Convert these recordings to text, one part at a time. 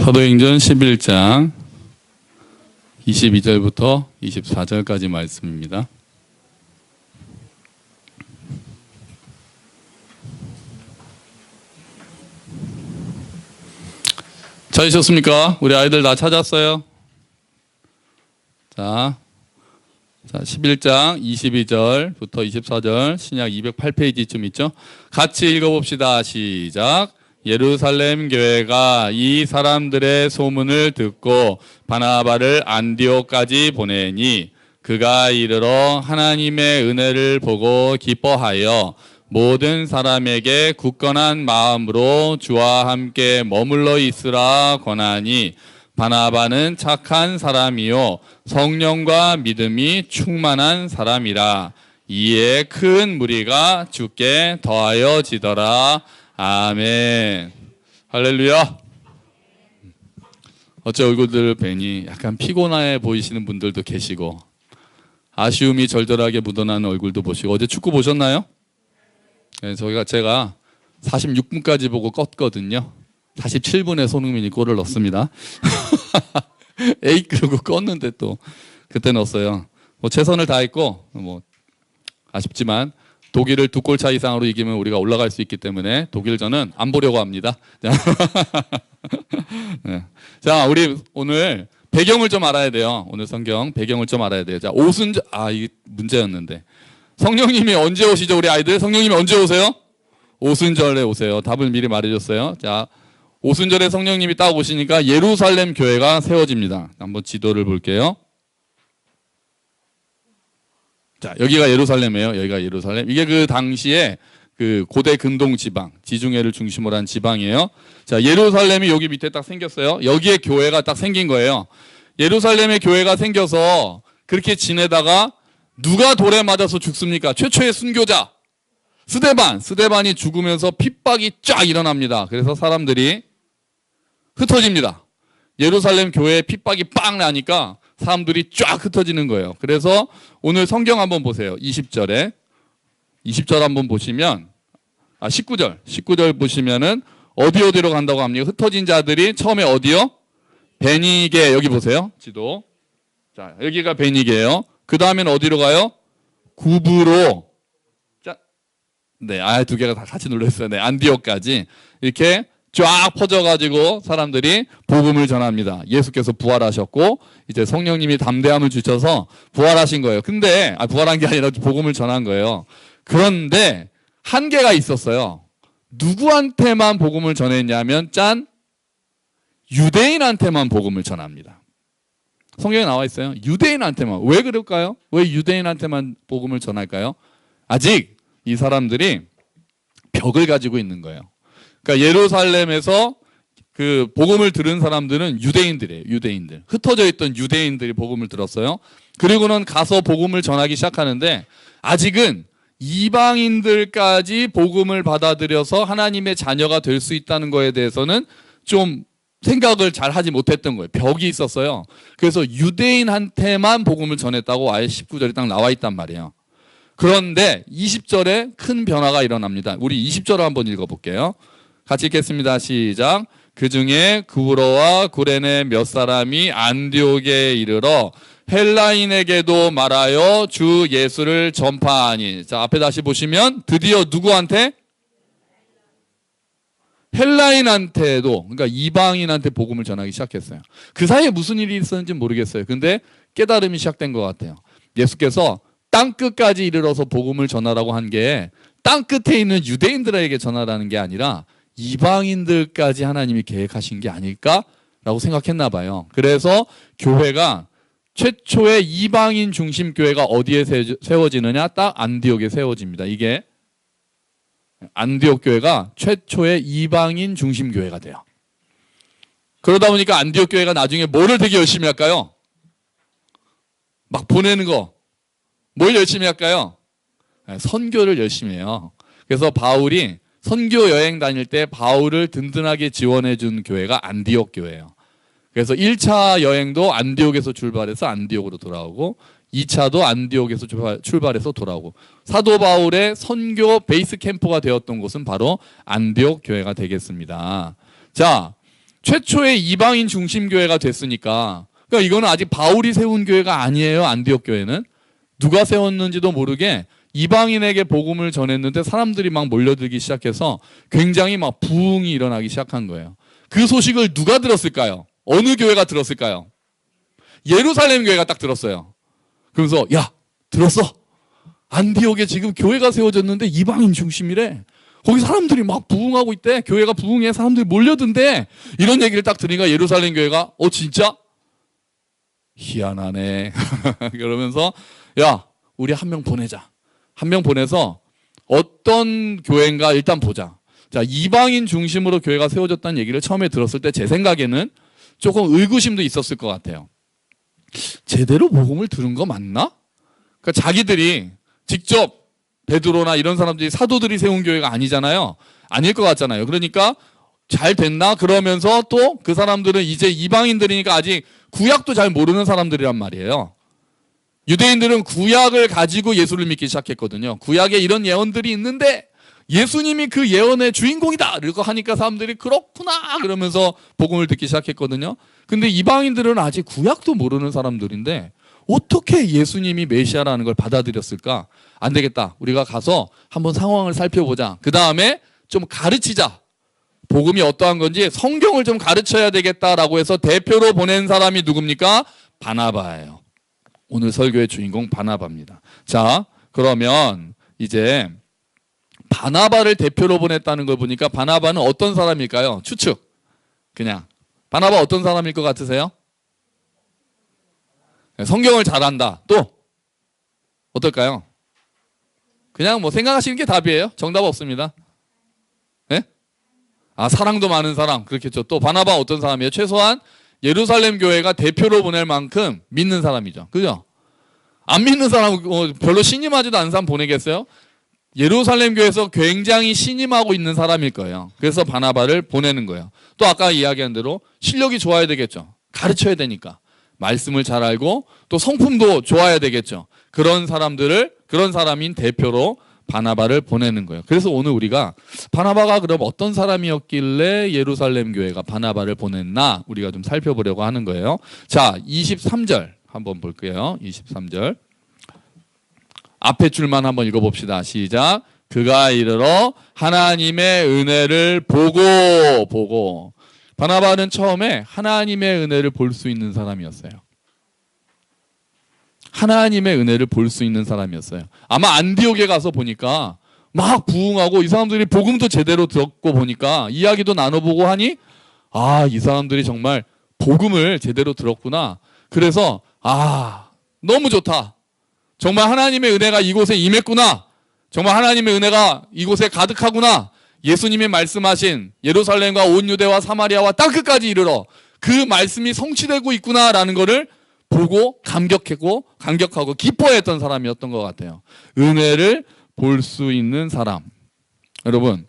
사도행전 11장 22절부터 24절까지 말씀입니다. 찾으셨습니까? 우리 아이들 다 찾았어요? 자, 11장 22절부터 24절 신약 208페이지쯤 있죠? 같이 읽어봅시다. 시작. 예루살렘 교회가 이 사람들의 소문을 듣고 바나바를 안디옥까지 보내니 그가 이르러 하나님의 은혜를 보고 기뻐하여 모든 사람에게 굳건한 마음으로 주와 함께 머물러 있으라 권하니 바나바는 착한 사람이요 성령과 믿음이 충만한 사람이라. 이에 큰 무리가 주께 더하여지더라. 아멘. 할렐루야. 어째 얼굴들 뵈니 약간 피곤해 보이시는 분들도 계시고 아쉬움이 절절하게 묻어나는 얼굴도 보시고. 어제 축구 보셨나요? 네, 제가 46분까지 보고 껐거든요. 47분에 손흥민이 골을 넣습니다. 에이 그러고 껐는데 또 그때 넣었어요. 뭐 최선을 다했고 뭐 아쉽지만 독일을 2골 차 이상으로 이기면 우리가 올라갈 수 있기 때문에 독일전은 안 보려고 합니다. 네. 자, 우리 오늘 배경을 좀 알아야 돼요. 오늘 성경 배경을 좀 알아야 돼요. 자, 오순절 이게 문제였는데 성령님이 언제 오시죠, 우리 아이들? 성령님이 언제 오세요? 오순절에 오세요. 답을 미리 말해줬어요. 자, 오순절에 성령님이 딱 오시니까 예루살렘 교회가 세워집니다. 한번 지도를 볼게요. 자, 여기가 예루살렘이에요. 여기가 예루살렘. 이게 그 당시에 그 고대 근동 지방, 지중해를 중심으로 한 지방이에요. 자, 예루살렘이 여기 밑에 딱 생겼어요. 여기에 교회가 딱 생긴 거예요. 예루살렘에 교회가 생겨서 그렇게 지내다가 누가 돌에 맞아서 죽습니까? 최초의 순교자 스데반이 죽으면서 핍박이 쫙 일어납니다. 그래서 사람들이 흩어집니다. 예루살렘 교회에 핍박이 빵 나니까 사람들이 쫙 흩어지는 거예요. 그래서 오늘 성경 한번 보세요. 20절 한번 보시면 19절 보시면은 어디로 간다고 합니까? 흩어진 자들이 처음에 어디요? 베니게. 여기 보세요. 지도. 자, 여기가 베니게예요. 그 다음에는 어디로 가요? 구브로. 자, 네, 두 개가 다 같이 눌렸어요. 네, 안디옥까지 이렇게 쫙 퍼져가지고 사람들이 복음을 전합니다. 예수께서 부활하셨고 이제 성령님이 담대함을 주셔서 부활하신 거예요. 근데 부활한 게 아니라 복음을 전한 거예요. 그런데 한계가 있었어요. 누구한테만 복음을 전했냐면 유대인한테만 복음을 전합니다. 성경에 나와 있어요. 유대인한테만. 왜 그럴까요? 왜 유대인한테만 복음을 전할까요? 아직 이 사람들이 벽을 가지고 있는 거예요. 그러니까 예루살렘에서 그 복음을 들은 사람들은 유대인들이에요. 유대인들. 흩어져 있던 유대인들이 복음을 들었어요. 그리고는 가서 복음을 전하기 시작하는데 아직은 이방인들까지 복음을 받아들여서 하나님의 자녀가 될 수 있다는 거에 대해서는 좀 생각을 잘 하지 못했던 거예요. 벽이 있었어요. 그래서 유대인한테만 복음을 전했다고 아예 19절에 딱 나와 있단 말이에요. 그런데 20절에 큰 변화가 일어납니다. 우리 20절을 한번 읽어볼게요. 같이 읽겠습니다. 시작. 그 중에 구브로와 구레네 몇 사람이 안디옥에 이르러 헬라인에게도 말하여 주 예수를 전파하니. 자, 앞에 다시 보시면 드디어 누구한테? 헬라인한테도, 그러니까 이방인한테 복음을 전하기 시작했어요. 그 사이에 무슨 일이 있었는지 모르겠어요. 근데 깨달음이 시작된 것 같아요. 예수께서 땅끝까지 이르러서 복음을 전하라고 한 게 땅끝에 있는 유대인들에게 전하라는 게 아니라 이방인들까지 하나님이 계획하신 게 아닐까라고 생각했나 봐요. 그래서 교회가 최초의 이방인 중심 교회가 어디에 세워지느냐? 딱 안디옥에 세워집니다. 이게 안디옥 교회가 최초의 이방인 중심 교회가 돼요. 그러다 보니까 안디옥 교회가 나중에 뭐를 되게 열심히 할까요? 막 보내는 거. 뭘 열심히 할까요? 선교를 열심히 해요. 그래서 바울이 선교 여행 다닐 때 바울을 든든하게 지원해 준 교회가 안디옥 교회예요. 그래서 1차 여행도 안디옥에서 출발해서 안디옥으로 돌아오고 2차도 안디옥에서 출발해서 돌아오고 사도 바울의 선교 베이스 캠프가 되었던 곳은 바로 안디옥 교회가 되겠습니다. 자, 최초의 이방인 중심 교회가 됐으니까, 그러니까 이거는 아직 바울이 세운 교회가 아니에요. 안디옥 교회는 누가 세웠는지도 모르게 이방인에게 복음을 전했는데 사람들이 막 몰려들기 시작해서 굉장히 막 부흥이 일어나기 시작한 거예요. 그 소식을 누가 들었을까요? 어느 교회가 들었을까요? 예루살렘 교회가 딱 들었어요. 그러면서 야, 들었어? 안디옥에 지금 교회가 세워졌는데 이방인 중심이래. 거기 사람들이 막 부흥하고 있대. 교회가 부흥해. 사람들이 몰려든대. 이런 얘기를 딱 들으니까 예루살렘 교회가 진짜? 희한하네. 그러면서 야, 우리 한 명 보내자. 한 명 보내서 어떤 교회인가 일단 보자. 자, 이방인 중심으로 교회가 세워졌다는 얘기를 처음에 들었을 때 제 생각에는 조금 의구심도 있었을 것 같아요. 제대로 복음을 들은 거 맞나? 그러니까 자기들이 직접 베드로나 이런 사람들이 사도들이 세운 교회가 아니잖아요. 아닐 것 같잖아요. 그러니까 잘 됐나? 그러면서 또 그 사람들은 이제 이방인들이니까 아직 구약도 잘 모르는 사람들이란 말이에요. 유대인들은 구약을 가지고 예수를 믿기 시작했거든요. 구약에 이런 예언들이 있는데 예수님이 그 예언의 주인공이다! 이렇게 하니까 사람들이 그렇구나! 그러면서 복음을 듣기 시작했거든요. 근데 이방인들은 아직 구약도 모르는 사람들인데 어떻게 예수님이 메시아라는 걸 받아들였을까? 안 되겠다. 우리가 가서 한번 상황을 살펴보자. 그 다음에 좀 가르치자. 복음이 어떠한 건지 성경을 좀 가르쳐야 되겠다라고 해서 대표로 보낸 사람이 누굽니까? 바나바예요. 오늘 설교의 주인공 바나바입니다. 자, 그러면 이제 바나바를 대표로 보냈다는 걸 보니까 바나바는 어떤 사람일까요? 추측. 그냥 바나바 어떤 사람일 것 같으세요? 성경을 잘한다. 또 어떨까요? 그냥 뭐 생각하시는 게 답이에요. 정답 없습니다. 네? 사랑도 많은 사람. 그렇겠죠. 또 바나바 어떤 사람이에요? 최소한 예루살렘 교회가 대표로 보낼 만큼 믿는 사람이죠. 그죠? 안 믿는 사람, 별로 신임하지도 않은 사람 보내겠어요? 예루살렘 교회에서 굉장히 신임하고 있는 사람일 거예요. 그래서 바나바를 보내는 거예요. 또 아까 이야기한 대로 실력이 좋아야 되겠죠. 가르쳐야 되니까. 말씀을 잘 알고 또 성품도 좋아야 되겠죠. 그런 사람인 대표로 바나바를 보내는 거예요. 그래서 오늘 우리가 바나바가 그럼 어떤 사람이었길래 예루살렘 교회가 바나바를 보냈나 우리가 좀 살펴보려고 하는 거예요. 자, 23절 한번 볼게요. 23절. 앞에 줄만 한번 읽어봅시다. 시작. 그가 이르러 하나님의 은혜를 보고. 바나바는 처음에 하나님의 은혜를 볼 수 있는 사람이었어요. 하나님의 은혜를 볼 수 있는 사람이었어요. 아마 안디옥에 가서 보니까 막 부흥하고 이 사람들이 복음도 제대로 듣고 보니까 이야기도 나눠보고 하니 이 사람들이 정말 복음을 제대로 들었구나. 그래서 너무 좋다. 정말 하나님의 은혜가 이곳에 임했구나. 정말 하나님의 은혜가 이곳에 가득하구나. 예수님이 말씀하신 예루살렘과 온 유대와 사마리아와 땅끝까지 이르러 그 말씀이 성취되고 있구나라는 것을 보고 감격하고 기뻐했던 사람이었던 것 같아요. 은혜를 볼 수 있는 사람. 여러분,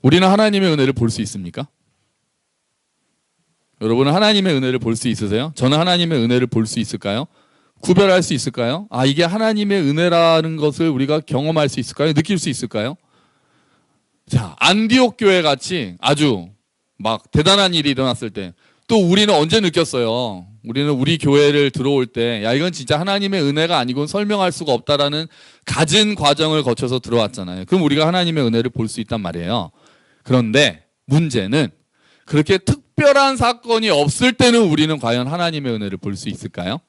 우리는 하나님의 은혜를 볼 수 있습니까? 여러분은 하나님의 은혜를 볼 수 있으세요? 저는 하나님의 은혜를 볼 수 있을까요? 구별할 수 있을까요? 이게 하나님의 은혜라는 것을 우리가 경험할 수 있을까요? 느낄 수 있을까요? 자, 안디옥 교회 같이 아주 막 대단한 일이 일어났을 때 또 우리는 언제 느꼈어요? 우리는 우리 교회를 들어올 때 이건 진짜 하나님의 은혜가 아니고는 설명할 수가 없다라는 갖은 과정을 거쳐서 들어왔잖아요. 그럼 우리가 하나님의 은혜를 볼 수 있단 말이에요. 그런데 문제는 그렇게 특별한 사건이 없을 때는 우리는 과연 하나님의 은혜를 볼 수 있을까요?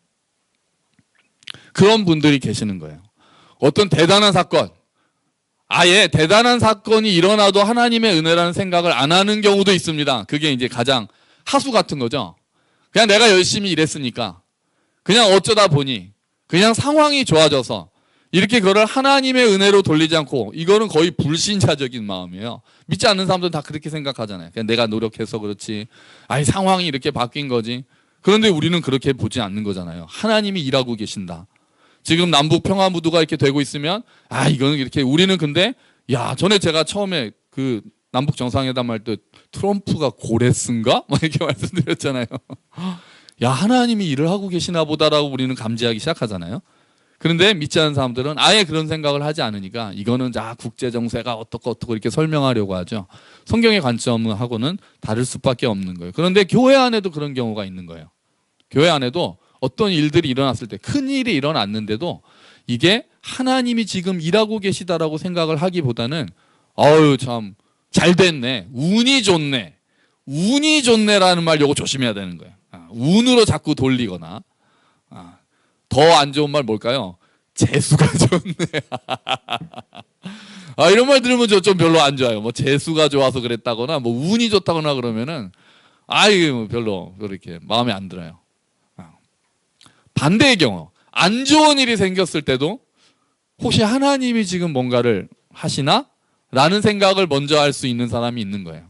그런 분들이 계시는 거예요. 어떤 대단한 사건, 아예 대단한 사건이 일어나도 하나님의 은혜라는 생각을 안 하는 경우도 있습니다. 그게 이제 가장 하수 같은 거죠. 그냥 내가 열심히 일했으니까, 그냥 어쩌다 보니, 그냥 상황이 좋아져서 이렇게 그거를 하나님의 은혜로 돌리지 않고, 이거는 거의 불신자적인 마음이에요. 믿지 않는 사람들은 다 그렇게 생각하잖아요. 그냥 내가 노력해서 그렇지, 상황이 이렇게 바뀐 거지. 그런데 우리는 그렇게 보지 않는 거잖아요. 하나님이 일하고 계신다. 지금 남북 평화 무드가 이렇게 되고 있으면 이거는 이렇게 우리는 근데 전에 제가 처음에 그 남북 정상회담 할 때 트럼프가 고레스인가? 이렇게 말씀드렸잖아요. 하나님이 일을 하고 계시나 보다라고 우리는 감지하기 시작하잖아요. 그런데 믿지 않는 사람들은 아예 그런 생각을 하지 않으니까 이거는 국제 정세가 어떻고 이렇게 설명하려고 하죠. 성경의 관점하고는 다를 수밖에 없는 거예요. 그런데 교회 안에도 그런 경우가 있는 거예요. 교회 안에도 어떤 일들이 일어났을 때, 큰 일이 일어났는데도 이게 하나님이 지금 일하고 계시다라고 생각을 하기보다는 어유 참 잘 됐네, 운이 좋네, 운이 좋네라는 말 요거 조심해야 되는 거예요. 운으로 자꾸 돌리거나, 더 안 좋은 말 뭘까요? 재수가 좋네. 이런 말 들으면 저 좀 별로 안 좋아요. 뭐 재수가 좋아서 그랬다거나, 뭐 운이 좋다거나 그러면은 이거 별로 이렇게 마음에 안 들어요. 반대의 경우, 안 좋은 일이 생겼을 때도 혹시 하나님이 지금 뭔가를 하시나? 라는 생각을 먼저 할 수 있는 사람이 있는 거예요.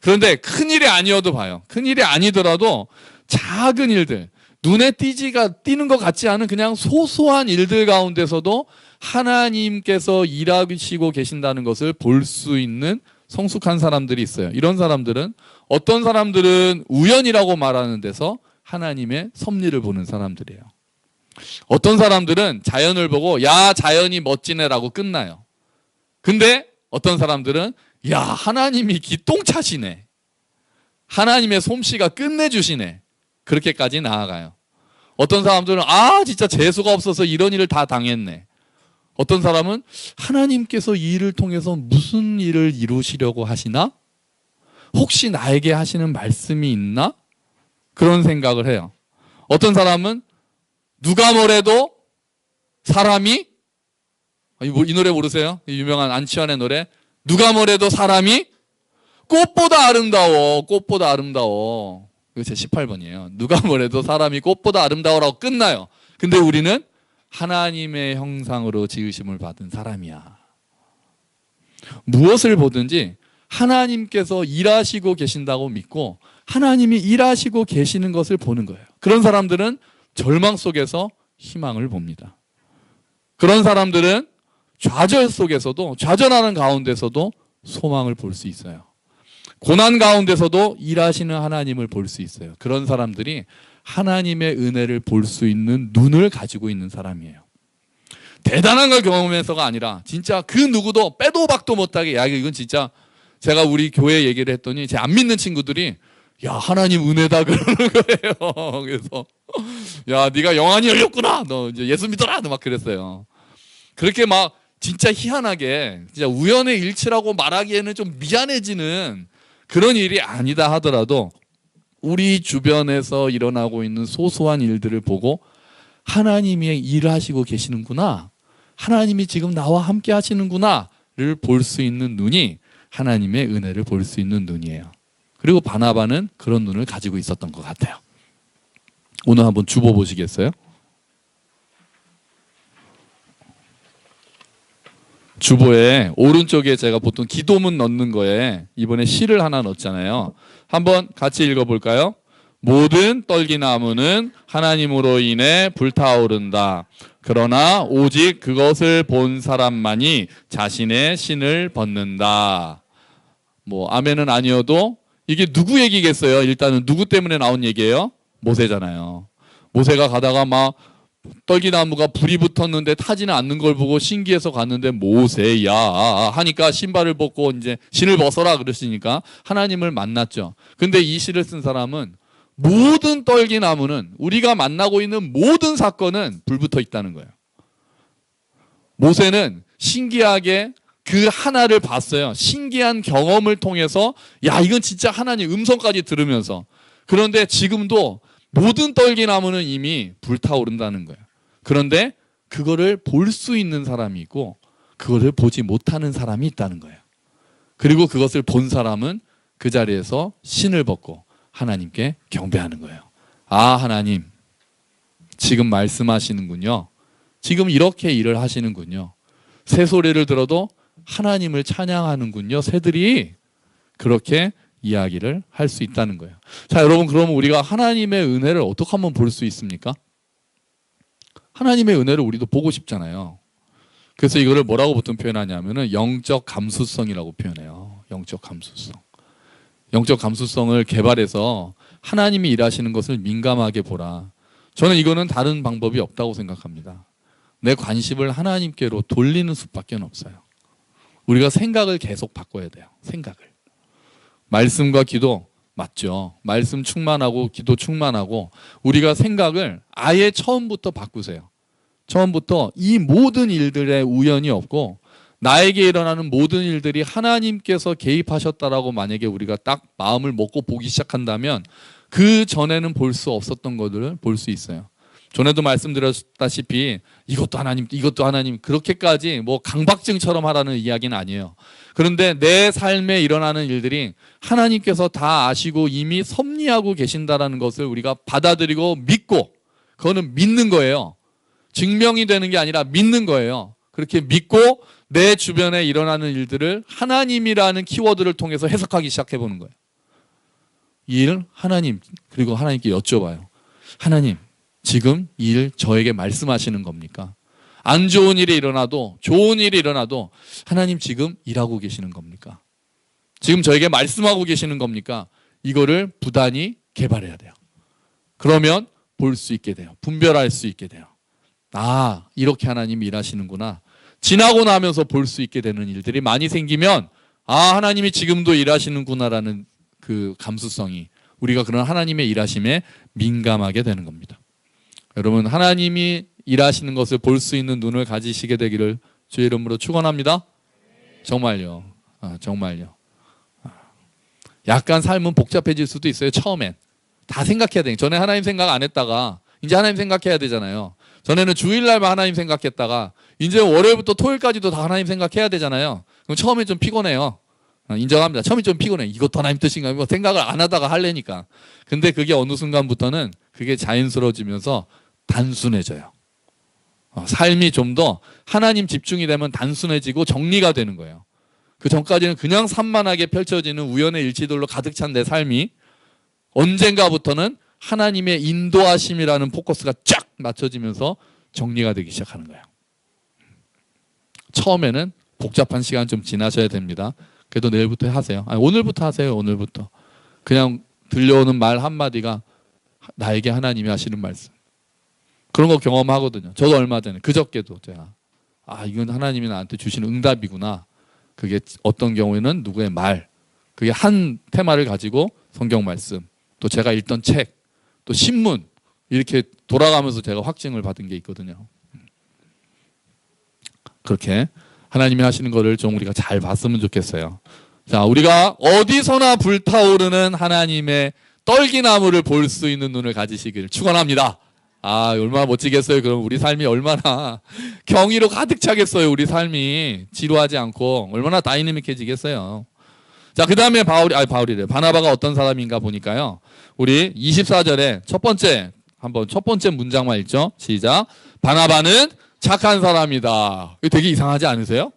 그런데 큰일이 아니어도 봐요. 큰일이 아니더라도 작은 일들, 눈에 띄는 것 같지 않은 그냥 소소한 일들 가운데서도 하나님께서 일하시고 계신다는 것을 볼 수 있는 성숙한 사람들이 있어요. 이런 사람들은, 어떤 사람들은 우연이라고 말하는 데서 하나님의 섭리를 보는 사람들이에요. 어떤 사람들은 자연을 보고 야, 자연이 멋지네라고 끝나요. 근데 어떤 사람들은 야, 하나님이 기똥차시네, 하나님의 솜씨가 끝내주시네, 그렇게까지 나아가요. 어떤 사람들은 진짜 재수가 없어서 이런 일을 다 당했네. 어떤 사람은 하나님께서 이 일을 통해서 무슨 일을 이루시려고 하시나? 혹시 나에게 하시는 말씀이 있나? 그런 생각을 해요. 어떤 사람은 누가 뭐래도 사람이, 이 노래 모르세요? 유명한 안치환의 노래, 누가 뭐래도 사람이 꽃보다 아름다워, 꽃보다 아름다워. 이거 제 18번이에요. 누가 뭐래도 사람이 꽃보다 아름다워라고 끝나요. 근데 우리는 하나님의 형상으로 지으심을 받은 사람이야. 무엇을 보든지 하나님께서 일하시고 계신다고 믿고 하나님이 일하시고 계시는 것을 보는 거예요. 그런 사람들은 절망 속에서 희망을 봅니다. 그런 사람들은 좌절 속에서도, 좌절하는 가운데서도 소망을 볼 수 있어요. 고난 가운데서도 일하시는 하나님을 볼 수 있어요. 그런 사람들이 하나님의 은혜를 볼 수 있는 눈을 가지고 있는 사람이에요. 대단한 걸 경험해서가 아니라 진짜 그 누구도 빼도 박도 못하게, 이건 진짜, 제가 우리 교회 얘기를 했더니 제 안 믿는 친구들이 야, 하나님 은혜다 그러는 거예요. 그래서 야, 네가 영안이 열렸구나, 너 이제 예수 믿어라, 막 그랬어요. 그렇게 막 진짜 희한하게, 진짜 우연의 일치라고 말하기에는 좀 미안해지는 그런 일이 아니다 하더라도 우리 주변에서 일어나고 있는 소소한 일들을 보고 하나님이 일을 하시고 계시는구나, 하나님이 지금 나와 함께 하시는구나를 볼 수 있는 눈이 하나님의 은혜를 볼 수 있는 눈이에요. 그리고 바나바는 그런 눈을 가지고 있었던 것 같아요. 오늘 한번 주보 보시겠어요? 주보에 오른쪽에 제가 보통 기도문 넣는 거에 이번에 시를 하나 넣었잖아요. 한번 같이 읽어볼까요? 모든 떨기나무는 하나님으로 인해 불타오른다. 그러나 오직 그것을 본 사람만이 자신의 신을 벗는다. 뭐 아멘은 아니어도 이게 누구 얘기겠어요? 일단은 누구 때문에 나온 얘기예요? 모세잖아요. 모세가 가다가 막 떨기나무가 불이 붙었는데 타지는 않는 걸 보고 신기해서 갔는데 모세야 하니까 신발을 벗고 이제 신을 벗어라 그랬으니까 하나님을 만났죠. 근데 이 시를 쓴 사람은 모든 떨기나무는, 우리가 만나고 있는 모든 사건은 불 붙어 있다는 거예요. 모세는 신기하게 그 하나를 봤어요. 신기한 경험을 통해서 야, 이건 진짜 하나님 음성까지 들으면서. 그런데 지금도 모든 떨기나무는 이미 불타오른다는 거예요. 그런데 그거를 볼 수 있는 사람이 있고 그거를 보지 못하는 사람이 있다는 거예요. 그리고 그것을 본 사람은 그 자리에서 신을 벗고 하나님께 경배하는 거예요. 하나님 지금 말씀하시는군요. 지금 이렇게 일을 하시는군요. 새소리를 들어도 하나님을 찬양하는군요. 새들이 그렇게 이야기를 할 수 있다는 거예요. 자, 여러분, 그러면 우리가 하나님의 은혜를 어떻게 하면 볼 수 있습니까? 하나님의 은혜를 우리도 보고 싶잖아요. 그래서 이거를 뭐라고 보통 표현하냐면은 영적 감수성이라고 표현해요. 영적 감수성. 영적 감수성을 개발해서 하나님이 일하시는 것을 민감하게 보라. 저는 이거는 다른 방법이 없다고 생각합니다. 내 관심을 하나님께로 돌리는 수밖에 없어요. 우리가 생각을 계속 바꿔야 돼요. 생각을. 말씀과 기도 맞죠. 말씀 충만하고 기도 충만하고 우리가 생각을 아예 처음부터 바꾸세요. 처음부터 이 모든 일들에 우연이 없고 나에게 일어나는 모든 일들이 하나님께서 개입하셨다라고 만약에 우리가 딱 마음을 먹고 보기 시작한다면 그 전에는 볼 수 없었던 것들을 볼 수 있어요. 전에도 말씀드렸다시피 이것도 하나님 그렇게까지 뭐 강박증처럼 하라는 이야기는 아니에요. 그런데 내 삶에 일어나는 일들이 하나님께서 다 아시고 이미 섭리하고 계신다라는 것을 우리가 받아들이고 믿고, 그거는 믿는 거예요. 증명이 되는 게 아니라 믿는 거예요. 그렇게 믿고 내 주변에 일어나는 일들을 하나님이라는 키워드를 통해서 해석하기 시작해보는 거예요. 이 일 하나님, 그리고 하나님께 여쭤봐요. 하나님, 지금 이 일 저에게 말씀하시는 겁니까? 안 좋은 일이 일어나도, 좋은 일이 일어나도 하나님 지금 일하고 계시는 겁니까? 지금 저에게 말씀하고 계시는 겁니까? 이거를 부단히 개발해야 돼요. 그러면 볼 수 있게 돼요. 분별할 수 있게 돼요. 아, 이렇게 하나님이 일하시는구나. 지나고 나면서 볼 수 있게 되는 일들이 많이 생기면 아, 하나님이 지금도 일하시는구나라는 그 감수성이, 우리가 그런 하나님의 일하심에 민감하게 되는 겁니다. 여러분, 하나님이 일하시는 것을 볼 수 있는 눈을 가지시게 되기를 주의 이름으로 축원합니다. 정말요. 정말요. 약간 삶은 복잡해질 수도 있어요. 처음엔 다 생각해야 돼요. 전에 하나님 생각 안 했다가 이제 하나님 생각해야 되잖아요. 전에는 주일날만 하나님 생각했다가 이제 월요일부터 토요일까지도 다 하나님 생각해야 되잖아요. 그럼 처음에 좀 피곤해요. 인정합니다. 처음에 좀 피곤해. 이것도 하나님 뜻인가? 뭐 생각을 안 하다가 하려니까. 근데 그게 어느 순간부터는 그게 자연스러워지면서 단순해져요. 삶이 좀 더 하나님 집중이 되면 단순해지고 정리가 되는 거예요. 그 전까지는 그냥 산만하게 펼쳐지는 우연의 일치들로 가득 찬 내 삶이 언젠가부터는 하나님의 인도하심이라는 포커스가 쫙 맞춰지면서 정리가 되기 시작하는 거예요. 처음에는 복잡한 시간 좀 지나셔야 됩니다. 그래도 내일부터 하세요. 아니, 오늘부터 하세요. 오늘부터. 그냥 들려오는 말 한마디가 나에게 하나님이 하시는 말씀. 그런 거 경험하거든요. 저도 얼마 전에 그저께도 제가 이건 하나님이 나한테 주시는 응답이구나. 그게 어떤 경우에는 누구의 말, 그게 한 테마를 가지고 성경 말씀, 또 제가 읽던 책, 또 신문, 이렇게 돌아가면서 제가 확증을 받은 게 있거든요. 그렇게 하나님이 하시는 거를 좀 우리가 잘 봤으면 좋겠어요. 자, 우리가 어디서나 불타오르는 하나님의 떨기나무를 볼 수 있는 눈을 가지시기를 축원합니다. 얼마나 멋지겠어요. 그럼 우리 삶이 얼마나 경의로 가득 차겠어요. 우리 삶이 지루하지 않고 얼마나 다이내믹해지겠어요. 자, 그 다음에 바나바가 어떤 사람인가 보니까요. 우리 24절에 첫 번째 문장만 읽죠. 시작. 바나바는 착한 사람이다. 이거 되게 이상하지 않으세요?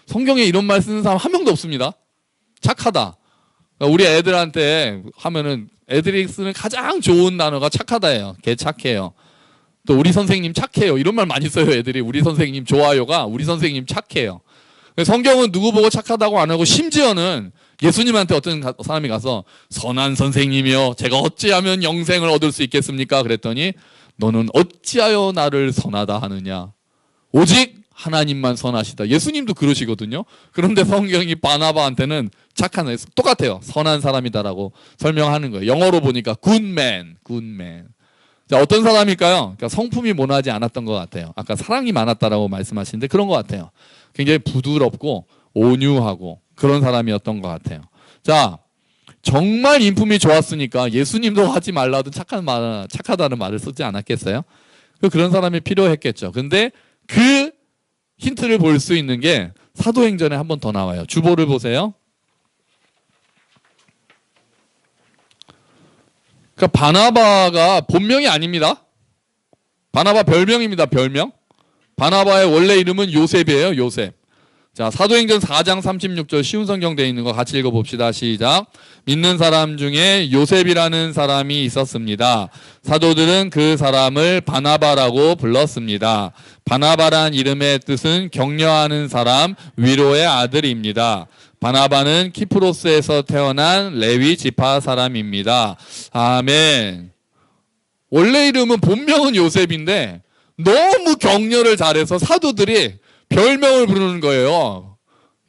성경에 이런 말 쓰는 사람 한 명도 없습니다. 착하다. 우리 애들한테 하면은 애들이 쓰는 가장 좋은 단어가 착하다예요. 걔 착해요. 또 우리 선생님 착해요. 이런 말 많이 써요. 애들이 우리 선생님 좋아요가 우리 선생님 착해요. 성경은 누구 보고 착하다고 안 하고 심지어는 예수님한테 어떤 사람이 가서 선한 선생님이요, 제가 어찌하면 영생을 얻을 수 있겠습니까? 그랬더니 너는 어찌하여 나를 선하다 하느냐? 오직 하나님만 선하시다. 예수님도 그러시거든요. 그런데 성경이 바나바한테는 착한, 똑같아요. 선한 사람이다라고 설명하는 거예요. 영어로 보니까 good man. 자, 어떤 사람일까요? 그러니까 성품이 모나지 않았던 것 같아요. 아까 사랑이 많았다라고 말씀하시는데 그런 것 같아요. 굉장히 부드럽고 온유하고 그런 사람이었던 것 같아요. 자, 정말 인품이 좋았으니까 예수님도 하지 말라도 착하다는 말을 쓰지 않았겠어요? 그런 사람이 필요했겠죠. 근데 그 힌트를 볼 수 있는 게 사도행전에 한 번 더 나와요. 주보를 보세요. 그러니까 바나바가 본명이 아닙니다. 바나바 별명입니다. 별명. 바나바의 원래 이름은 요셉이에요. 요셉. 자, 사도행전 4장 36절 쉬운 성경 되어 있는 거 같이 읽어봅시다. 시작. 믿는 사람 중에 요셉이라는 사람이 있었습니다. 사도들은 그 사람을 바나바라고 불렀습니다. 바나바란 이름의 뜻은 격려하는 사람, 위로의 아들입니다. 바나바는 키프로스에서 태어난 레위 지파 사람입니다. 아멘. 원래 이름은 본명은 요셉인데 너무 격려를 잘해서 사도들이 별명을 부르는 거예요.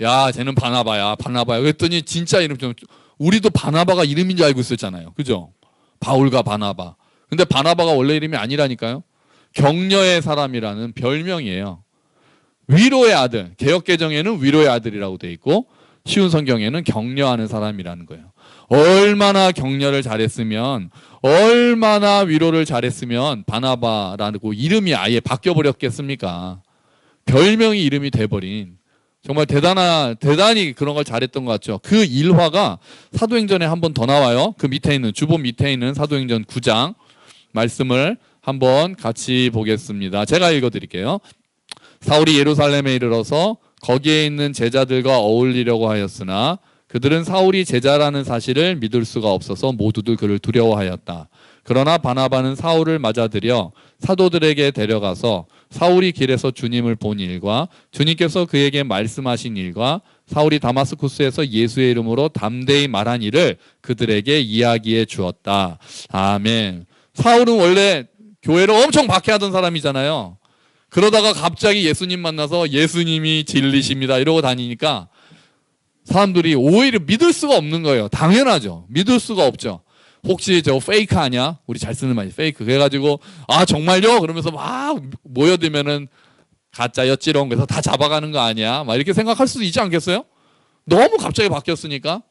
야, 쟤는 바나바야, 바나바야. 그랬더니 진짜 이름 좀, 우리도 바나바가 이름인 줄 알고 있었잖아요. 그죠? 바울과 바나바. 근데 바나바가 원래 이름이 아니라니까요. 격려의 사람이라는 별명이에요. 위로의 아들. 개역개정에는 위로의 아들이라고 돼 있고, 쉬운 성경에는 격려하는 사람이라는 거예요. 얼마나 격려를 잘했으면, 얼마나 위로를 잘했으면 바나바라고 이름이 아예 바뀌어버렸겠습니까? 별명이 이름이 돼버린, 정말 대단히 그런 걸 잘했던 것 같죠. 그 일화가 사도행전에 한 번 더 나와요. 그 밑에 있는, 주보 밑에 있는 사도행전 9장 말씀을 한번 같이 보겠습니다. 제가 읽어드릴게요. 사울이 예루살렘에 이르러서 거기에 있는 제자들과 어울리려고 하였으나 그들은 사울이 제자라는 사실을 믿을 수가 없어서 모두들 그를 두려워하였다. 그러나 바나바는 사울을 맞아들여 사도들에게 데려가서 사울이 길에서 주님을 본 일과 주님께서 그에게 말씀하신 일과 사울이 다마스쿠스에서 예수의 이름으로 담대히 말한 일을 그들에게 이야기해 주었다. 아멘. 사울은 원래 교회를 엄청 박해하던 사람이잖아요. 그러다가 갑자기 예수님 만나서 예수님이 진리십니다 이러고 다니니까 사람들이 오히려 믿을 수가 없는 거예요. 당연하죠. 믿을 수가 없죠. 혹시 저 페이크 아니야? 우리 잘 쓰는 말이 페이크. 그래가지고 아 정말요? 그러면서 막 모여들면은 가짜였지롱. 그래서 다 잡아가는 거 아니야? 막 이렇게 생각할 수도 있지 않겠어요? 너무 갑자기 바뀌었으니까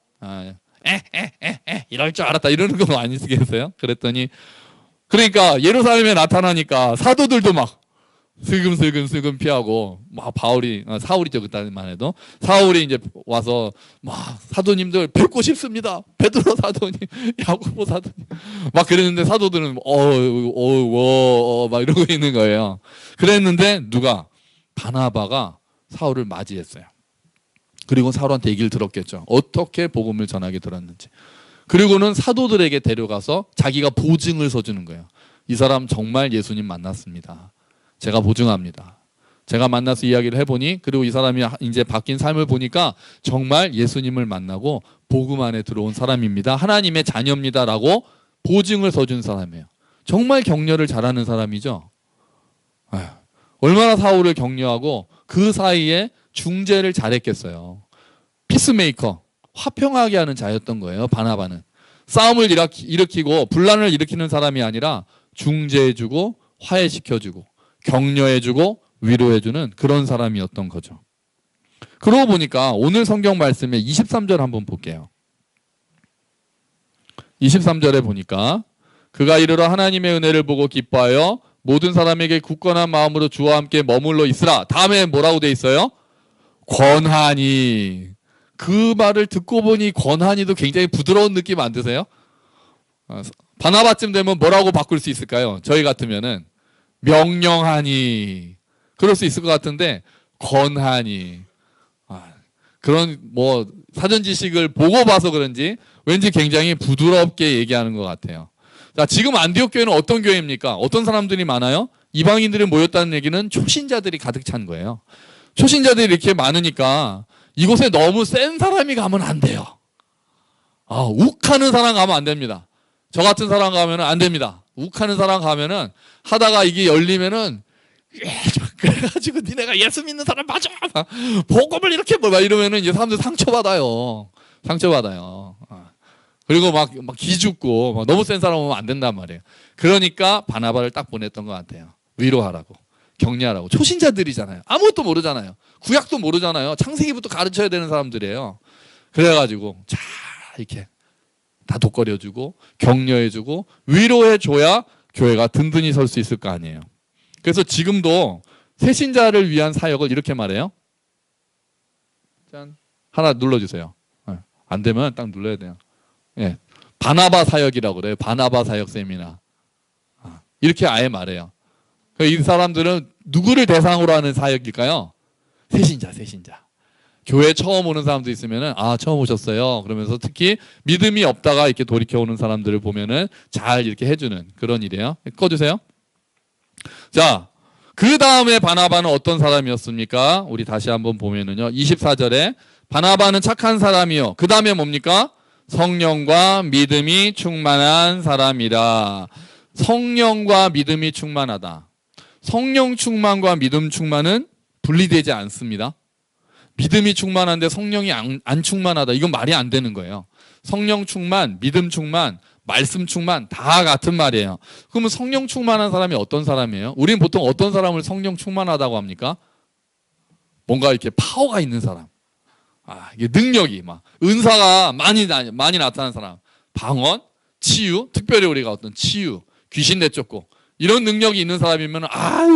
이럴 줄 알았다 이러는 거 아니겠어요? 그랬더니 그러니까 예루살렘에 나타나니까 사도들도 막 슬금슬금 피하고 막 사울이죠 그때만 해도 사울이 이제 와서 막 사도님들 뵙고 싶습니다. 베드로 사도님, 야고보 사도님 막 그랬는데 사도들은 막 이러고 있는 거예요. 그랬는데 누가 바나바가 사울을 맞이했어요. 그리고 사울한테 얘기를 들었겠죠. 어떻게 복음을 전하게 들었는지. 그리고는 사도들에게 데려가서 자기가 보증을 서주는 거예요. 이 사람 정말 예수님 만났습니다. 제가 보증합니다. 제가 만나서 이야기를 해보니 그리고 이 사람이 이제 바뀐 삶을 보니까 정말 예수님을 만나고 복음 안에 들어온 사람입니다. 하나님의 자녀입니다라고 보증을 서준 사람이에요. 정말 격려를 잘하는 사람이죠. 얼마나 사울을 격려하고 그 사이에 중재를 잘했겠어요. 피스메이커, 화평하게 하는 자였던 거예요. 바나바는. 싸움을 일으키고 분란을 일으키는 사람이 아니라 중재해주고 화해시켜주고 격려해주고 위로해주는 그런 사람이었던 거죠. 그러고 보니까 오늘 성경 말씀의 23절 한번 볼게요. 23절에 보니까 그가 이르러 하나님의 은혜를 보고 기뻐하여 모든 사람에게 굳건한 마음으로 주와 함께 머물러 있으라. 다음에 뭐라고 돼 있어요? 권하니. 그 말을 듣고 보니 권하니도 굉장히 부드러운 느낌 안 드세요? 바나바쯤 되면 뭐라고 바꿀 수 있을까요? 저희 같으면은 명령하니 그럴 수 있을 것 같은데 권하니 그런 뭐 사전 지식을 보고 봐서 그런지 왠지 굉장히 부드럽게 얘기하는 것 같아요. 자, 지금 안디옥 교회는 어떤 교회입니까? 어떤 사람들이 많아요? 이방인들이 모였다는 얘기는 초신자들이 가득 찬 거예요. 초신자들이 이렇게 많으니까 이곳에 너무 센 사람이 가면 안 돼요. 욱하는 사람 가면 안 됩니다. 저 같은 사람 가면 안 됩니다. 욱하는 사람 가면은 하다가 이게 열리면은 그래가지고 니네가 예수 믿는 사람 맞아 복음을 이렇게 막 이러면은 이제 사람들 상처받아요. 그리고 막 기죽고 막 너무 센 사람 오면 안 된단 말이에요. 그러니까 바나바를 딱 보냈던 것 같아요. 위로하라고 격려하라고. 초신자들이잖아요. 아무것도 모르잖아요. 구약도 모르잖아요. 창세기부터 가르쳐야 되는 사람들이에요. 그래가지고 자 이렇게 다독거려주고 격려해주고 위로해줘야 교회가 든든히 설 수 있을 거 아니에요. 그래서 지금도 새신자를 위한 사역을 이렇게 말해요. 짠. 하나 눌러주세요. 안 되면 딱 눌러야 돼요. 예. 바나바 사역이라고 그래요. 바나바 사역 세미나. 이렇게 아예 말해요. 이 사람들은 누구를 대상으로 하는 사역일까요? 새신자. 교회 처음 오는 사람도 있으면은 처음 오셨어요. 그러면서 특히 믿음이 없다가 이렇게 돌이켜 오는 사람들을 보면은 잘 이렇게 해주는 그런 일이에요. 꺼주세요. 자, 그 다음에 바나바는 어떤 사람이었습니까? 우리 다시 한번 보면은요. 24절에 바나바는 착한 사람이요. 그 다음에 뭡니까? 성령과 믿음이 충만한 사람이라. 성령과 믿음이 충만하다. 성령 충만과 믿음 충만은 분리되지 않습니다. 믿음이 충만한데 성령이 안 충만하다. 이건 말이 안 되는 거예요. 성령 충만, 믿음 충만, 말씀 충만 다 같은 말이에요. 그러면 성령 충만한 사람이 어떤 사람이에요? 우리는 보통 어떤 사람을 성령 충만하다고 합니까? 뭔가 이렇게 파워가 있는 사람. 이게 능력이 막 은사가 많이 나타나는 사람. 방언, 치유, 특별히 우리가 어떤 치유, 귀신 내쫓고 이런 능력이 있는 사람이면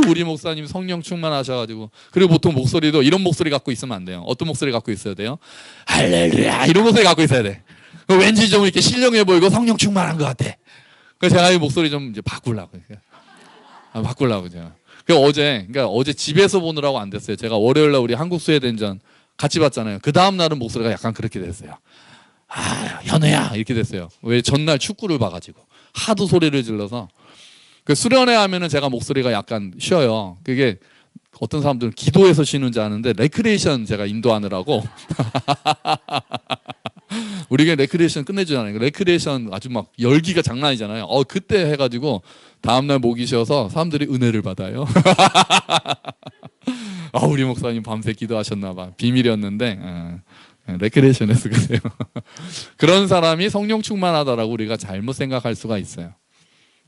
우리 목사님 성령 충만하셔가지고 그리고 보통 목소리도 이런 목소리 갖고 있으면 안 돼요. 어떤 목소리 갖고 있어야 돼요? 할렐루야 이런 목소리 갖고 있어야 돼. 왠지 좀 이렇게 신령해 보이고 성령 충만한 것 같아. 그래서 제가 이 목소리 좀 이제 바꾸려고 제가. 그러니까 어제 집에서 보느라고 안 됐어요. 제가 월요일날 우리 한국 스웨덴전 같이 봤잖아요. 그 다음 날은 목소리가 약간 그렇게 됐어요. 현우야 이렇게 됐어요. 왜 전날 축구를 봐가지고 하도 소리를 질러서. 그 수련회 하면은 제가 목소리가 약간 쉬어요. 그게 어떤 사람들은 기도해서 쉬는 줄 아는데 레크레이션 제가 인도하느라고 우리가 레크레이션 끝내주잖아요. 레크레이션 아주 막 열기가 장난이잖아요. 그때 해가지고 다음날 목이 쉬어서 사람들이 은혜를 받아요. 우리 목사님 밤새 기도하셨나봐. 비밀이었는데 레크레이션에서 그래요. 그런 사람이 성령 충만하다라고 우리가 잘못 생각할 수가 있어요.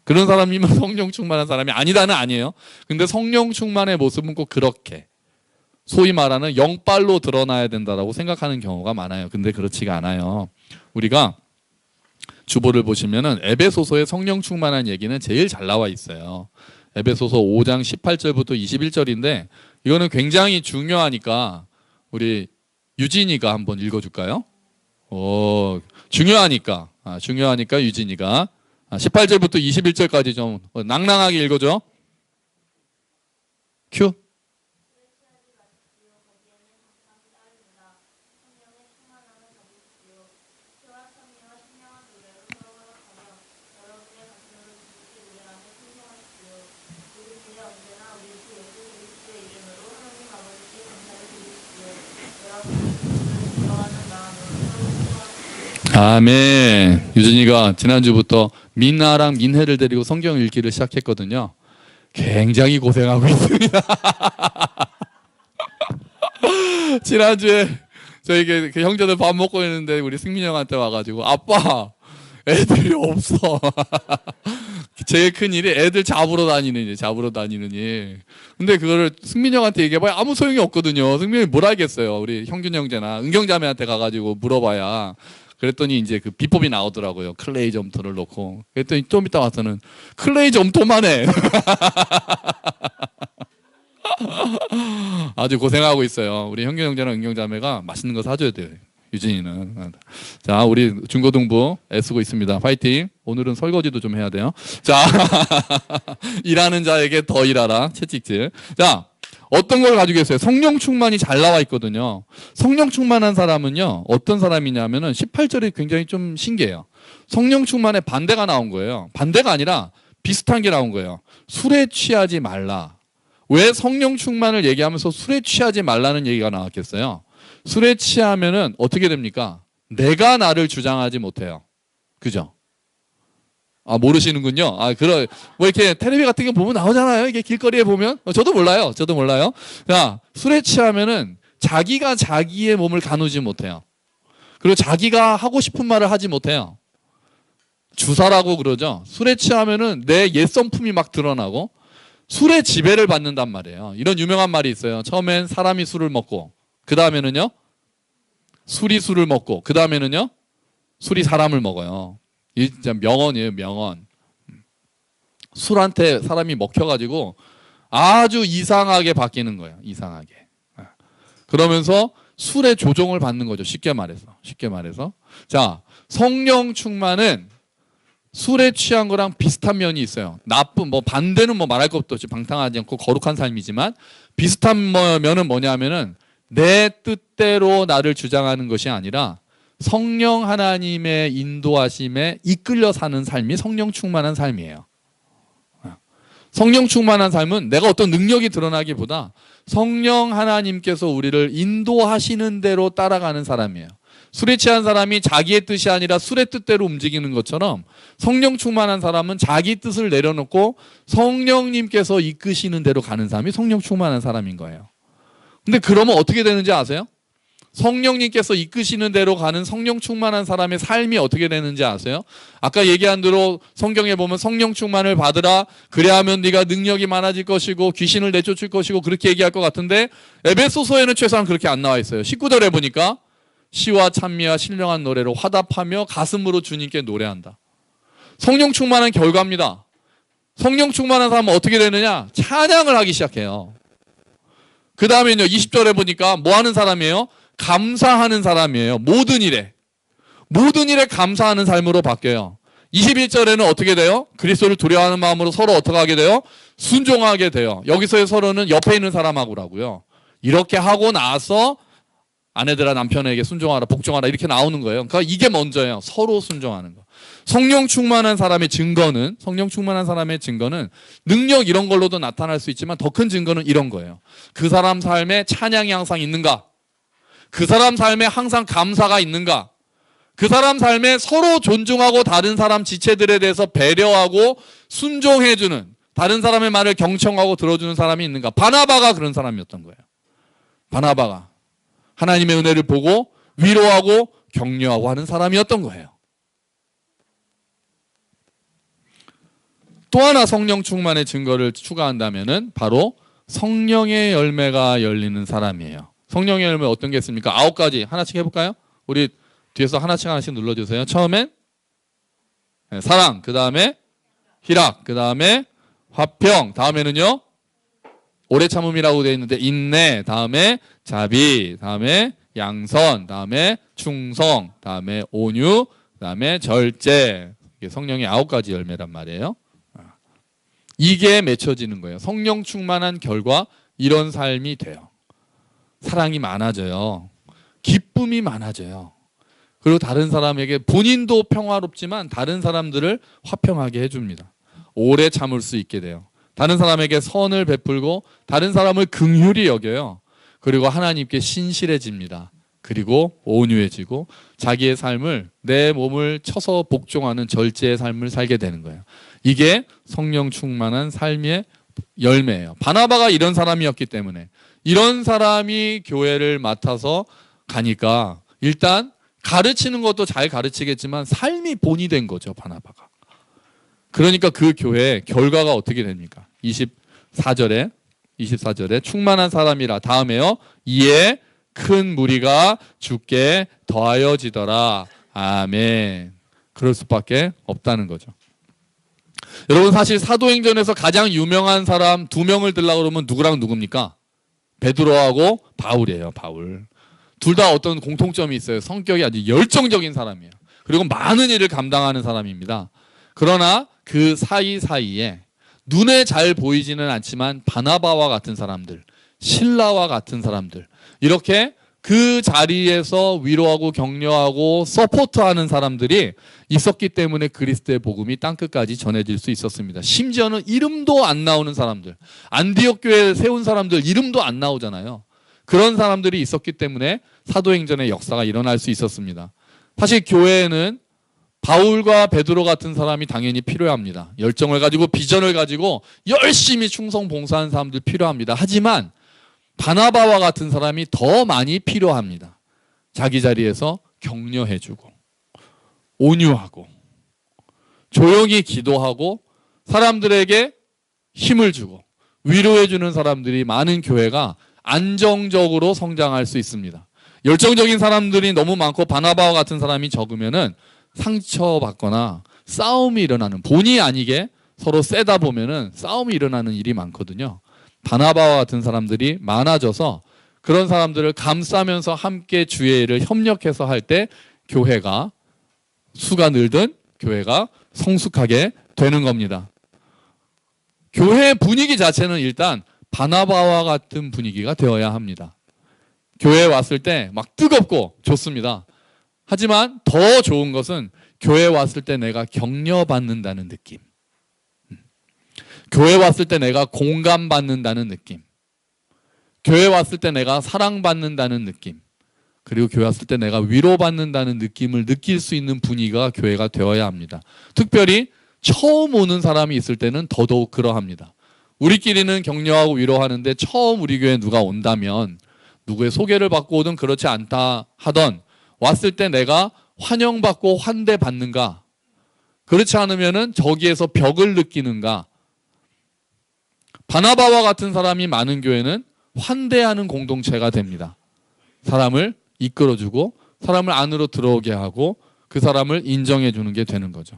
그런 사람이면 성령 충만한 사람이 아니다는 아니에요. 근데 성령 충만의 모습은 꼭 그렇게 소위 말하는 영빨로 드러나야 된다라고 생각하는 경우가 많아요. 근데 그렇지가 않아요. 우리가 주보를 보시면은 에베소서의 성령 충만한 얘기는 제일 잘 나와 있어요. 에베소서 5장 18절부터 21절인데 이거는 굉장히 중요하니까 우리 유진이가 한번 읽어줄까요? 중요하니까 유진이가 18절부터 21절까지 좀 낭낭하게 읽어줘. 큐. 아멘. 유진이가 지난주부터 민나랑 민혜를 데리고 성경 읽기를 시작했거든요. 굉장히 고생하고 있습니다. 지난주에 저희 그 형제들 밥 먹고 있는데 우리 승민이 형한테 와가지고 아빠 애들이 없어. 제일 큰 일이 애들 잡으러 다니는 일. 근데 그거를 승민이 형한테 얘기해봐야 아무 소용이 없거든요. 승민이 형이 뭘 알겠어요. 우리 형균 형제나 은경자매한테 가가지고 물어봐야. 그랬더니 이제 그 비법이 나오더라고요. 클레이 점토를 넣고. 그랬더니 좀 이따 와서는 클레이 점토만 해. 아주 고생하고 있어요. 우리 형균 형제나 은경자매가 맛있는 거 사줘야 돼요. 유진이는. 자, 우리 중고등부 애쓰고 있습니다. 파이팅. 오늘은 설거지도 좀 해야 돼요. 자, 일하는 자에게 더 일하라. 채찍질. 자, 어떤 걸 가지고 있어요? 성령 충만이 잘 나와 있거든요. 성령 충만한 사람은요, 어떤 사람이냐면은 18절이 굉장히 좀 신기해요. 성령 충만의 반대가 나온 거예요. 반대가 아니라 비슷한 게 나온 거예요. 술에 취하지 말라. 왜 성령 충만을 얘기하면서 술에 취하지 말라는 얘기가 나왔겠어요? 술에 취하면은 어떻게 됩니까? 내가 나를 주장하지 못해요. 그죠? 모르시는군요. 뭐 이렇게 텔레비 같은 거 보면 나오잖아요. 이게 길거리에 보면. 저도 몰라요. 자, 술에 취하면은 자기가 자기의 몸을 가누지 못해요. 그리고 자기가 하고 싶은 말을 하지 못해요. 주사라고 그러죠. 술에 취하면은 내 옛 성품이 막 드러나고 술에 지배를 받는단 말이에요. 이런 유명한 말이 있어요. 처음엔 사람이 술을 먹고, 그 다음에는요, 술이 술을 먹고, 그 다음에는요, 술이 사람을 먹어요. 이 진짜 명언이에요, 명언. 술한테 사람이 먹혀가지고 아주 이상하게 바뀌는 거예요. 이상하게. 그러면서 술의 조종을 받는 거죠. 쉽게 말해서. 자, 성령 충만은 술에 취한 거랑 비슷한 면이 있어요. 반대는 말할 것도 없이 방탕하지 않고 거룩한 삶이지만 비슷한 면은 뭐냐면은 내 뜻대로 나를 주장하는 것이 아니라 성령 하나님의 인도하심에 이끌려 사는 삶이 성령 충만한 삶이에요. 성령 충만한 삶은 내가 어떤 능력이 드러나기보다 성령 하나님께서 우리를 인도하시는 대로 따라가는 사람이에요. 술에 취한 사람이 자기의 뜻이 아니라 술의 뜻대로 움직이는 것처럼 성령 충만한 사람은 자기 뜻을 내려놓고 성령님께서 이끄시는 대로 가는 사람이 성령 충만한 사람인 거예요. 근데 그러면 어떻게 되는지 아세요? 성령님께서 이끄시는 대로 가는 성령 충만한 사람의 삶이 어떻게 되는지 아세요? 아까 얘기한 대로 성경에 보면 성령 충만을 받으라, 그래야 하면 네가 능력이 많아질 것이고 귀신을 내쫓을 것이고 그렇게 얘기할 것 같은데 에베소서에는 최소한 그렇게 안 나와 있어요. 19절에 보니까 시와 찬미와 신령한 노래로 화답하며 가슴으로 주님께 노래한다. 성령 충만한 결과입니다. 성령 충만한 사람은 어떻게 되느냐? 찬양을 하기 시작해요. 그 다음에는요, 20절에 보니까 뭐 하는 사람이에요? 감사하는 사람이에요. 모든 일에 감사하는 삶으로 바뀌어요. 21절에는 어떻게 돼요? 그리스도를 두려워하는 마음으로 서로 어떻게 하게 돼요? 순종하게 돼요. 여기서의 서로는 옆에 있는 사람하고라고요. 이렇게 하고 나서 아내들아 남편에게 순종하라, 복종하라 이렇게 나오는 거예요. 그러니까 이게 먼저예요. 서로 순종하는 거. 성령 충만한 사람의 증거는 능력 이런 걸로도 나타날 수 있지만 더 큰 증거는 이런 거예요. 그 사람 삶에 찬양이 항상 있는가? 그 사람 삶에 항상 감사가 있는가? 그 사람 삶에 서로 존중하고 다른 사람 지체들에 대해서 배려하고 순종해주는, 다른 사람의 말을 경청하고 들어주는 사람이 있는가? 바나바가 그런 사람이었던 거예요. 바나바가 하나님의 은혜를 보고 위로하고 격려하고 하는 사람이었던 거예요. 또 하나 성령 충만의 증거를 추가한다면은 바로 성령의 열매가 열리는 사람이에요. 성령의 열매 어떤 게 있습니까? 9가지 하나씩 해볼까요? 우리 뒤에서 하나씩 눌러주세요. 처음엔 사랑, 그 다음에 희락, 그 다음에 화평, 다음에는요 오래 참음이라고 되어 있는데 인내, 다음에 자비, 다음에 양선, 다음에 충성, 다음에 온유, 다음에 절제. 이게 성령의 9가지 열매란 말이에요. 이게 맺혀지는 거예요. 성령 충만한 결과 이런 삶이 돼요. 사랑이 많아져요. 기쁨이 많아져요. 그리고 다른 사람에게 본인도 평화롭지만 다른 사람들을 화평하게 해줍니다. 오래 참을 수 있게 돼요. 다른 사람에게 선을 베풀고 다른 사람을 긍휼히 여겨요. 그리고 하나님께 신실해집니다. 그리고 온유해지고 자기의 삶을, 내 몸을 쳐서 복종하는 절제의 삶을 살게 되는 거예요. 이게 성령 충만한 삶의 열매예요. 바나바가 이런 사람이었기 때문에 이런 사람이 교회를 맡아서 가니까 일단 가르치는 것도 잘 가르치겠지만 삶이 본이 된 거죠, 바나바가. 그러니까 그 교회의 결과가 어떻게 됩니까? 24절에 충만한 사람이라, 다음에요, 이에 큰 무리가 주께 더하여지더라. 아멘. 그럴 수밖에 없다는 거죠. 여러분, 사실 사도행전에서 가장 유명한 사람 2명을 들라고 그러면 누구랑 누굽니까? 베드로하고 바울이에요. 바울. 둘 다 어떤 공통점이 있어요. 성격이 아주 열정적인 사람이에요. 그리고 많은 일을 감당하는 사람입니다. 그러나 그 사이사이에 눈에 잘 보이지는 않지만 바나바와 같은 사람들, 실라와 같은 사람들, 이렇게 그 자리에서 위로하고 격려하고 서포트하는 사람들이 있었기 때문에 그리스도의 복음이 땅끝까지 전해질 수 있었습니다. 심지어는 이름도 안 나오는 사람들, 안디옥 교회에 세운 사람들 이름도 안 나오잖아요. 그런 사람들이 있었기 때문에 사도행전의 역사가 일어날 수 있었습니다. 사실 교회에는 바울과 베드로 같은 사람이 당연히 필요합니다. 열정을 가지고 비전을 가지고 열심히 충성 봉사하는 사람들 필요합니다. 하지만 바나바와 같은 사람이 더 많이 필요합니다. 자기 자리에서 격려해주고 온유하고 조용히 기도하고 사람들에게 힘을 주고 위로해주는 사람들이 많은 교회가 안정적으로 성장할 수 있습니다. 열정적인 사람들이 너무 많고 바나바와 같은 사람이 적으면은 상처받거나 싸움이 일어나는, 본의 아니게 서로 세다 보면은 싸움이 일어나는 일이 많거든요. 바나바와 같은 사람들이 많아져서 그런 사람들을 감싸면서 함께 주의 일을 협력해서 할 때 교회가, 수가 늘든 교회가 성숙하게 되는 겁니다. 교회의 분위기 자체는 일단 바나바와 같은 분위기가 되어야 합니다. 교회에 왔을 때 막 뜨겁고 좋습니다. 하지만 더 좋은 것은 교회에 왔을 때 내가 격려받는다는 느낌, 교회 왔을 때 내가 공감받는다는 느낌, 교회 왔을 때 내가 사랑받는다는 느낌, 그리고 교회 왔을 때 내가 위로받는다는 느낌을 느낄 수 있는 분위기가 교회가 되어야 합니다. 특별히 처음 오는 사람이 있을 때는 더더욱 그러합니다. 우리끼리는 격려하고 위로하는데 처음 우리 교회에 누가 온다면 누구의 소개를 받고 오든 그렇지 않다 하던 왔을 때 내가 환영받고 환대받는가, 그렇지 않으면은 저기에서 벽을 느끼는가. 바나바와 같은 사람이 많은 교회는 환대하는 공동체가 됩니다. 사람을 이끌어주고 사람을 안으로 들어오게 하고 그 사람을 인정해 주는 게 되는 거죠.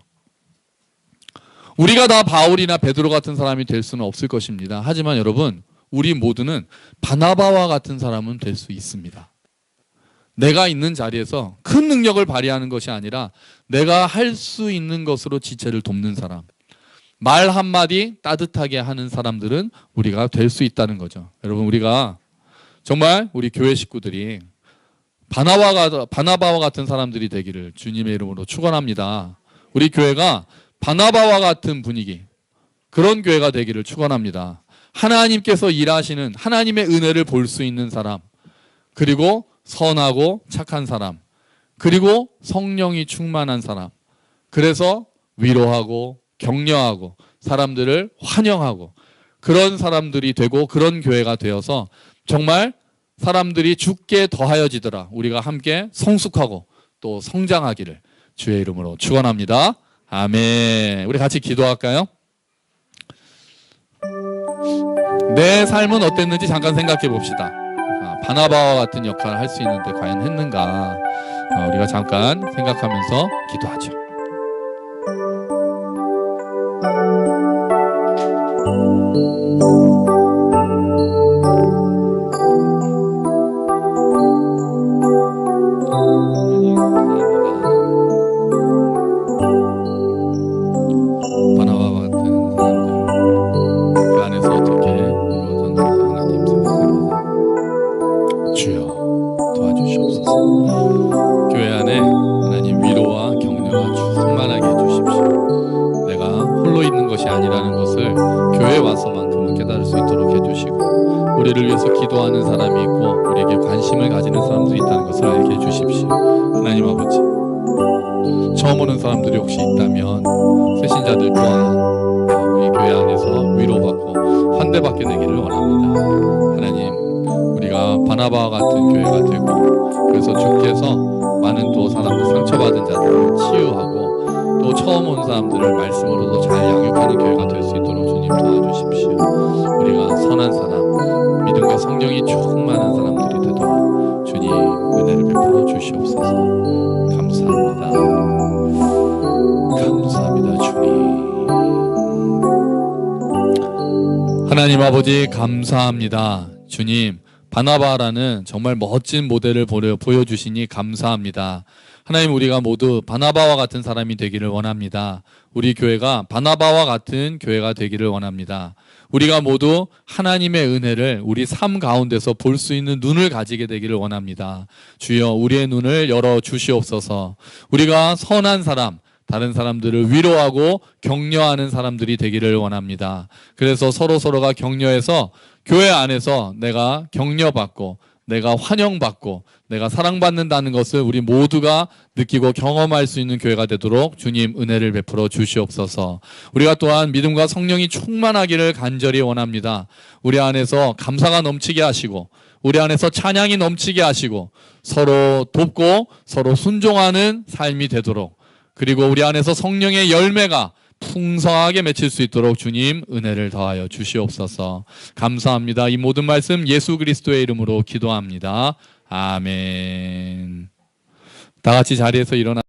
우리가 다 바울이나 베드로 같은 사람이 될 수는 없을 것입니다. 하지만 여러분, 우리 모두는 바나바와 같은 사람은 될 수 있습니다. 내가 있는 자리에서 큰 능력을 발휘하는 것이 아니라 내가 할 수 있는 것으로 지체를 돕는 사람, 말 한마디 따뜻하게 하는 사람들은 우리가 될 수 있다는 거죠. 여러분, 우리가 정말 우리 교회 식구들이 바나바와 같은 사람들이 되기를 주님의 이름으로 축원합니다. 우리 교회가 바나바와 같은 분위기, 그런 교회가 되기를 축원합니다. 하나님께서 일하시는 하나님의 은혜를 볼 수 있는 사람, 그리고 선하고 착한 사람, 그리고 성령이 충만한 사람, 그래서 위로하고 격려하고 사람들을 환영하고 그런 사람들이 되고 그런 교회가 되어서 정말 사람들이 주께 더하여지더라. 우리가 함께 성숙하고 또 성장하기를 주의 이름으로 축원합니다. 아멘. 우리 같이 기도할까요? 내 삶은 어땠는지 잠깐 생각해 봅시다. 바나바와 같은 역할을 할 수 있는데 과연 했는가? 우리가 잠깐 생각하면서 기도하죠. 바나바와 같은 사람들, 그 안에서 어떻게 이루어졌는지 하나님 생각합니다. 주여 도와주시옵소서. 교회 안에 하나님 위로와 격려가 충만하게 해주십시오. 내가 홀로 있는 것이 아니라는 것을 교회에 와서만큼은 깨달을 수 있도록 해주시고, 우리를 위해서 기도하는 사람이 있고 우리에게 관심을 가지는 사람들이 있다는 것을 알게 해주십시오. 하나님 아버지, 처음 오는 사람들이 혹시 있다면 새신자들 또한 우리 교회 안에서 위로받고 환대받게 되기를 원합니다. 하나님, 우리가 바나바와 같은 교회가 되고 그래서 주께서 많은 또 사람들, 상처받은 자들을 치유하고 또 처음 온 사람들을 말씀으로도 잘 양육하는 교회가 될 수 있도록 주님 도와주십시오. 우리가 선한 사람, 믿음과 성령이 충만한 사람들이 되도록 주님 은혜를 베풀어 주시옵소서. 감사합니다. 감사합니다, 주님. 하나님 아버지, 감사합니다. 주님, 바나바라는 정말 멋진 모델을 보여주시니 감사합니다. 하나님, 우리가 모두 바나바와 같은 사람이 되기를 원합니다. 우리 교회가 바나바와 같은 교회가 되기를 원합니다. 우리가 모두 하나님의 은혜를 우리 삶 가운데서 볼 수 있는 눈을 가지게 되기를 원합니다. 주여, 우리의 눈을 열어 주시옵소서. 우리가 선한 사람, 다른 사람들을 위로하고 격려하는 사람들이 되기를 원합니다. 그래서 서로가 격려해서 교회 안에서 내가 격려받고 내가 환영받고 내가 사랑받는다는 것을 우리 모두가 느끼고 경험할 수 있는 교회가 되도록 주님 은혜를 베풀어 주시옵소서. 우리가 또한 믿음과 성령이 충만하기를 간절히 원합니다. 우리 안에서 감사가 넘치게 하시고 우리 안에서 찬양이 넘치게 하시고 서로 돕고 서로 순종하는 삶이 되도록, 그리고 우리 안에서 성령의 열매가 풍성하게 맺힐 수 있도록 주님 은혜를 더하여 주시옵소서. 감사합니다. 이 모든 말씀 예수 그리스도의 이름으로 기도합니다. 아멘. 다 같이 자리에서 일어나